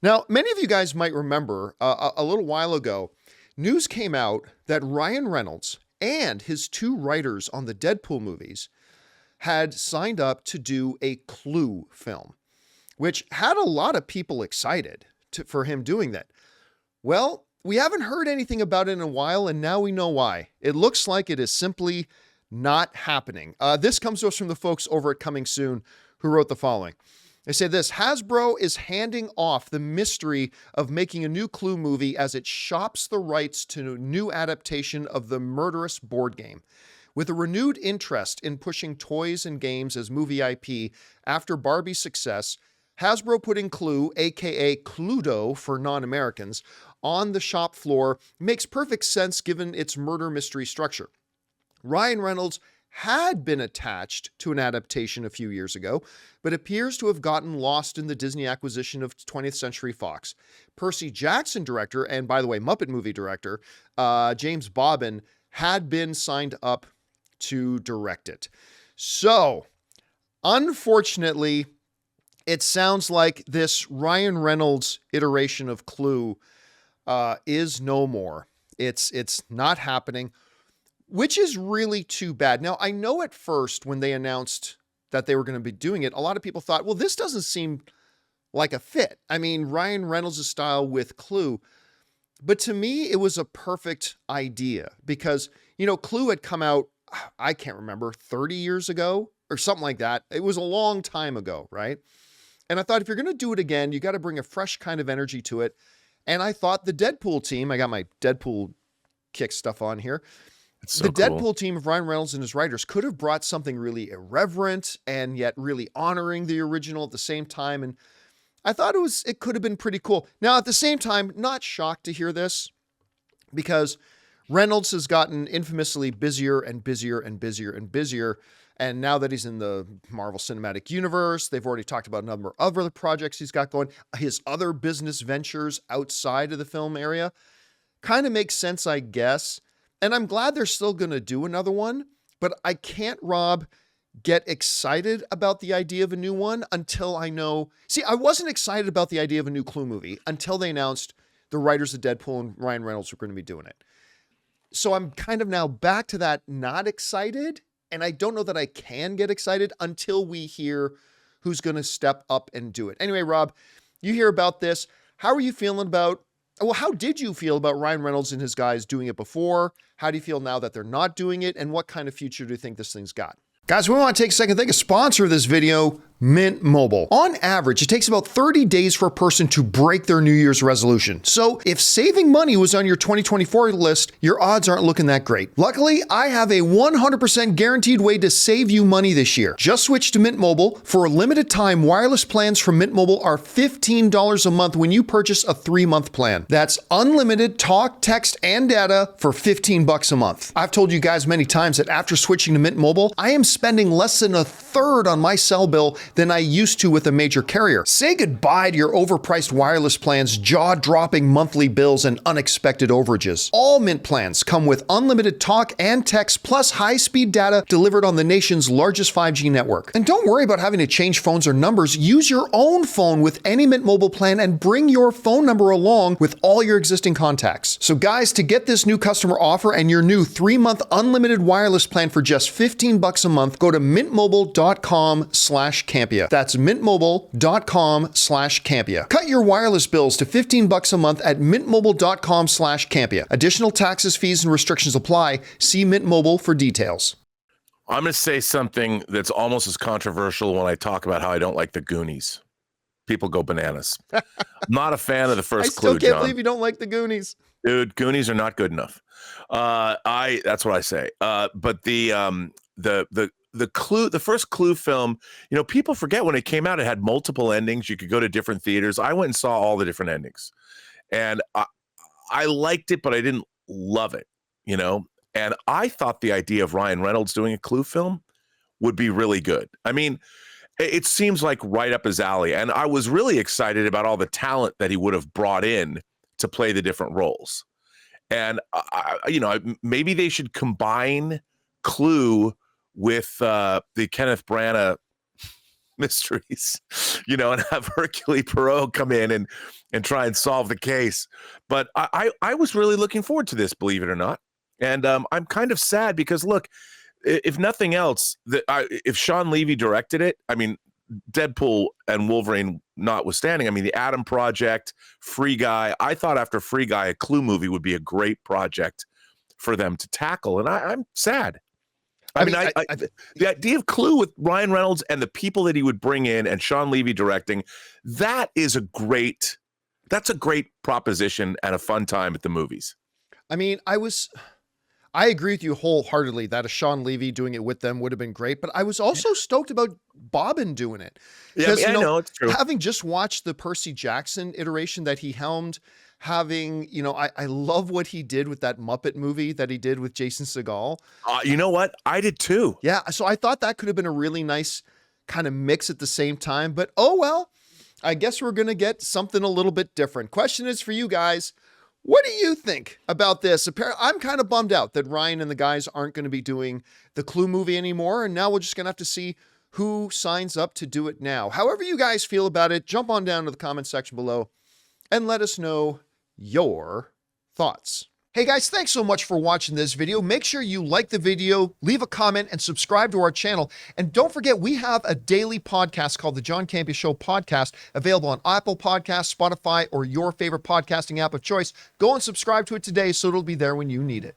Now, many of you guys might remember a little while ago, news came out that Ryan Reynolds and his two writers on the Deadpool movies had signed up to do a Clue film, which had a lot of people excited for him doing that. Well, we haven't heard anything about it in a while, and now we know why. It looks like it is simply not happening. This comes to us from the folks over at Coming Soon who wrote the following. They say this: Hasbro is handing off the mystery of making a new Clue movie as it shops the rights to a new adaptation of the murderous board game. With a renewed interest in pushing toys and games as movie IP after Barbie's success, Hasbro putting Clue, aka Cluedo for non-Americans, on the shop floor makes perfect sense given its murder mystery structure. Ryan Reynolds had been attached to an adaptation a few years ago, but appears to have gotten lost in the Disney acquisition of 20th Century Fox. Percy Jackson director, and by the way, Muppet movie director, James Bobbin, had been signed up to direct it. So, unfortunately, it sounds like this Ryan Reynolds iteration of Clue is no more. It's not happening, which is really too bad. Now, I know at first when they announced that they were going to be doing it, a lot of people thought, well, this doesn't seem like a fit. I mean, Ryan Reynolds' style with Clue. But to me, it was a perfect idea because, Clue had come out, I can't remember, 30 years ago or something like that. It was a long time ago, right? And I thought if you're going to do it again, you got to bring a fresh kind of energy to it. And I thought the Deadpool team, I got my Deadpool kick stuff on here. So the cool. Deadpool team of Ryan Reynolds and his writers could have brought something really irreverent and yet really honoring the original at the same time. And I thought it could have been pretty cool. Now, at the same time, not shocked to hear this because Reynolds has gotten infamously busier and busier and busier and busier. And now that he's in the Marvel Cinematic Universe, they've already talked about a number of other projects he's got going. His other business ventures outside of the film area kind of makes sense, I guess. And I'm glad they're still going to do another one, but I can't, Rob, get excited about the idea of a new one until I know. See, I wasn't excited about the idea of a new Clue movie until they announced the writers of Deadpool and Ryan Reynolds were going to be doing it. So I'm kind of now back to that not excited. And I don't know that I can get excited until we hear who's going to step up and do it. Anyway, Rob, you hear about this. How are you feeling about, well, how did you feel about Ryan Reynolds and his guys doing it before? How do you feel now that they're not doing it? And what kind of future do you think this thing's got? Guys, we want to take a second to thank a sponsor of this video, Mint Mobile. On average, it takes about 30 days for a person to break their New Year's resolution. So if saving money was on your 2024 list, your odds aren't looking that great. Luckily, I have a 100% guaranteed way to save you money this year. Just switch to Mint Mobile. For a limited time, wireless plans from Mint Mobile are $15 a month when you purchase a 3-month plan. That's unlimited talk, text, and data for $15 a month. I've told you guys many times that after switching to Mint Mobile, I am spending less than a third on my cell bill than I used to with a major carrier. Say goodbye to your overpriced wireless plans, jaw-dropping monthly bills, and unexpected overages. All Mint plans come with unlimited talk and text plus high-speed data delivered on the nation's largest 5G network. And don't worry about having to change phones or numbers. Use your own phone with any Mint Mobile plan and bring your phone number along with all your existing contacts. So guys, to get this new customer offer and your new 3-month unlimited wireless plan for just $15 a month, go to mintmobile.com/Campea. That's mintmobile.com/Campea. Cut your wireless bills to $15 a month at mintmobile.com/Campea. Additional taxes, fees, and restrictions apply. See Mint Mobile for details. I'm going to say something that's almost as controversial when I talk about how I don't like the Goonies. People go bananas. I'm not a fan of the first Clue, I still can't John. believe you don't like the Goonies. Dude, Goonies are not good enough. That's what I say. But the Clue, the first Clue film, people forget when it came out, it had multiple endings. You could go to different theaters. I went and saw all the different endings, and I liked it, but I didn't love it, And I thought the idea of Ryan Reynolds doing a Clue film would be really good. I mean, it seems like right up his alley, and I was really excited about all the talent that he would have brought in to play the different roles. And maybe they should combine Clue with the Kenneth Branagh mysteries, and have Hercule Poirot come in and try and solve the case. But I was really looking forward to this, believe it or not. And I'm kind of sad because, look, if nothing else, if Sean Levy directed it, I mean, Deadpool and Wolverine notwithstanding, I mean, the Atom Project, Free Guy, I thought after Free Guy, a Clue movie would be a great project for them to tackle. And I'm sad. I mean, the idea of Clue with Ryan Reynolds and the people that he would bring in and Sean Levy directing, that's a great proposition and a fun time at the movies. I mean, I agree with you wholeheartedly that a Sean Levy doing it with them would have been great, but I was also stoked about Bobbin doing it. Yeah, I know it's true. Having just watched the Percy Jackson iteration that he helmed, I love what he did with that Muppet movie that he did with Jason Segel. You know what? I did too. Yeah, so I thought that could have been a really nice kind of mix at the same time, but oh well, I guess we're going to get something a little bit different. Question is for you guys. What do you think about this? I'm kind of bummed out that Ryan and the guys aren't going to be doing the Clue movie anymore. And now we're just going to have to see who signs up to do it now. However you guys feel about it, jump on down to the comment section below and let us know your thoughts. Hey guys, thanks so much for watching this video. Make sure you like the video, leave a comment, and subscribe to our channel. And don't forget, we have a daily podcast called the John Campea Show podcast, available on Apple Podcasts, Spotify, or your favorite podcasting app of choice. Go and subscribe to it today so it'll be there when you need it.